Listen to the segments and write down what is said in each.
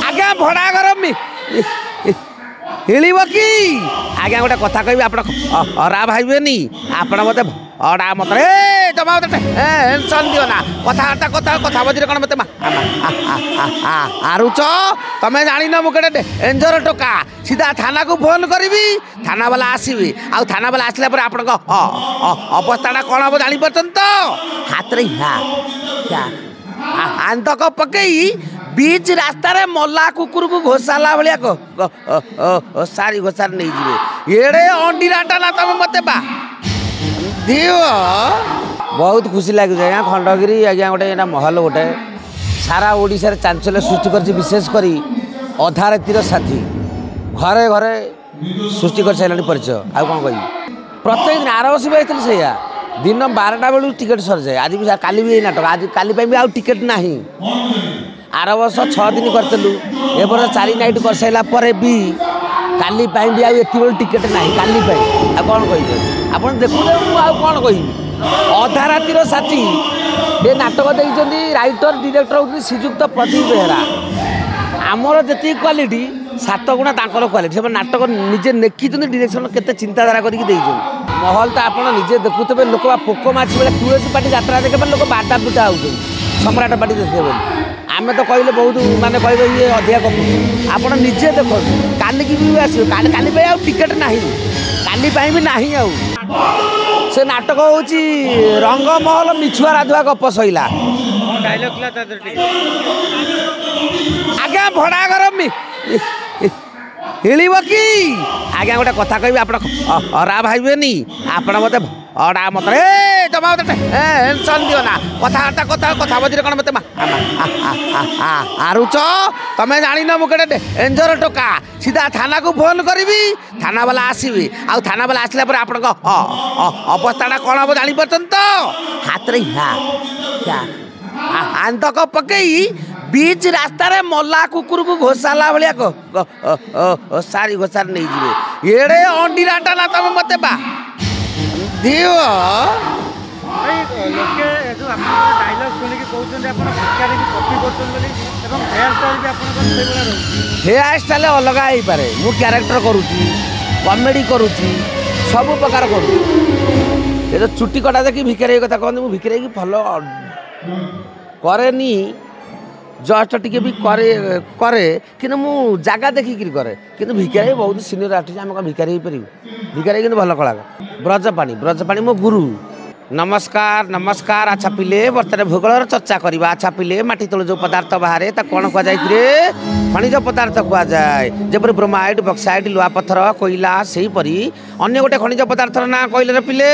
आज्ञा भड़ा घर हिड़ब कि आज्ञा गोटे कथा कह अरा भाई आप मत अड़ा मत जमा टेंशन दियो ना कथा कथा बजे कौन मत आरुच तमें जान मुझे डेंजर टोका सीधा थाना को फोन करी थाना वाला आसबि आ थाना वाला आसला आप अवस्था कौन हम जापर तो हाथ में आंतक पकई बीच रास्ता रे मल्ला कुकुर को घोषाला भाया सारी घोषार नहीं जी एड़े अंडीराटा ना तुम मत दियो बहुत खुशी लगे आज्ञा खंडगिरी आज्ञा गोटे महल गोटे सारा ओडिशा रे चांचल्य सृष्टि कर विशेषकर अधा रातिर साथी घरे घरे सृष्टि कर सारे परिचय आ कौन कह प्रत्येक दिन आर वर्ष भी आते से दिन 12टा बेलू टिकेट सर जाए आज भी काली भी नाटक आज काली भी आउ टिकेट ना आर वर्ष 6 दिन करूँ ए वर्ष 4 नाइट कर सारा भी काली भी आउ बेलू टिकेट ना काली आ कौन कह आप देखो कौन कह अधा रातिर साथी ये नाटक देखते राइटर डायरेक्टर होती श्रीजुक्त प्रदीप बेहरा आमर जी क्वालिटी 7 गुणा तांकर क्वालिटी से नाटक निजे नेकी डायरेक्शन केते चिंताधारा करके महल तो आप निजे देखुवे लोक पोक माछ बेले तुलसी पार्टी यात्रा देखे लोक बाटा पिटा हो सम्राट पार्टी देखे आम तो कहले बहुत माने कह ये अधिका कम आप निजे देख काली भी आस काली टिकेट ना काली भी ना से नाटक हूँ रंगमहल मिछुआ राधुआ गप सैला आज्ञा भड़ा घर हिड़ब कि आज्ञा गोटे कथा कह अरा भाई आप मत अड़ा मत जमा टेंशन दियो ना कथा बजे कौन मत आरुच तमें जान मुझे डेंजर टोका सीधा थाना को फोन करी थाना वाला आसबि आ थाना वाला आसला आप अवस्था कौन हम जापर तो हाथ में आंतक पकई बीच रास्ता रे मल्ला कुकुर को घोषाला भाया सारी घोषार नहीं जी एड़े अंडीराटा ना तुम मत दियो हेयर स्टाइल अलग हो पारे मु क्यारेक्टर करुच्ची कॉमेडी करुच्ची सब प्रकार करुच्ची ये चुटी कटा देखी भिखारी कथा कहते मुझे भिखारी की फॉलो करे जस्ट टी भी करे कि मु जगह देखिक करे कि भिखारी बहुत सीनियर आर्टिस्ट आम भिखारी हो पार भिखारी कि भल कलाकार ब्रजपाणी मो गुरु नमस्कार नमस्कार अच्छा पिले बर्तमान भूगोल चर्चा करवा अच्छा पिले माटी तलु जो पदार्थ बाहर कौन कहुए खनिज पदार्थ कहुए जपर ब्रोमाइड बक्साइड लुआ पत्थर कोईला से अन्य गोटे खनिज पदार्थ ना कहले पिले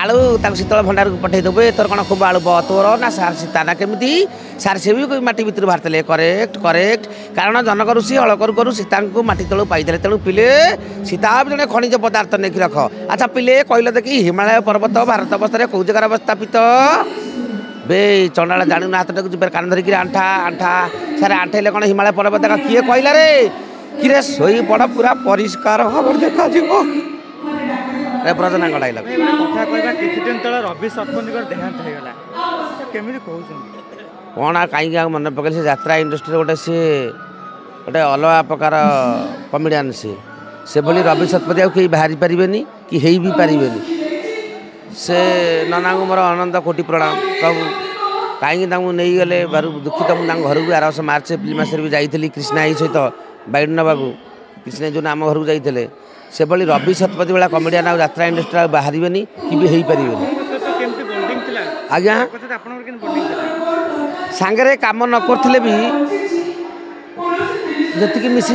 आलू शीतल भंडार को पठेदेवे तोर कौन खूब आलू तोर ना सार सीता ना केमी सार से भी माटी भितर बाहर करेक्ट करेक्ट कारण जनक ऋषि हल करू सीता को माटी तलू पाई तेणु पिले सीता भी जड़े खनिज पदार्थ नहीं रख अच्छा पिले कहले देखी हिमालय पर्वत भारत अवस्था कौ जगार अवस्थापित बे चंडाला जानू ना हाथ टाक कान धरिकी आंठा आंठा सारे आंठेले कौन हिमालय पर्वत किए कहला रे कि शोई पड़ पूरा परिष्कार भाव देखा प्रजना डायलॉग कथा कहवा किछि दिन तले रवि सतपथीकर देहांत होगला केमिति कहउछन कौन कहीं मन पकड़ से यात्रा इंडस्ट्री गोटे सी गोटे अलग प्रकार कमेडियन से भली रवि शतपथी कहीं बाहरी पारे कि हो भी पारे से नना को मोर आनंद कोटि प्रणाम कहू कहीं नहीं गले दुखित मुझे घर को आर मार्च एप्रिल मस भी जाइली कृष्णा सहित बैड नवा कृष्णा जो आम घर को जाते से भली रवि शतपथी भाया कमेडियन आ यात्रा इंडस्ट्री बाहर कि भी हो पारे आज्ञा सांगे कम न करथिले भी जी मिसी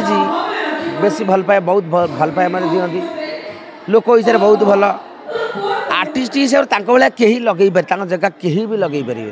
बेसी भल पाए बहुत भल पाए मैंने दिखती लोक हिसाब से बहुत भल आर्टिस्ट हिसाब से भाया कहीं लगे पारे जगह कहीं भी लगे पारे।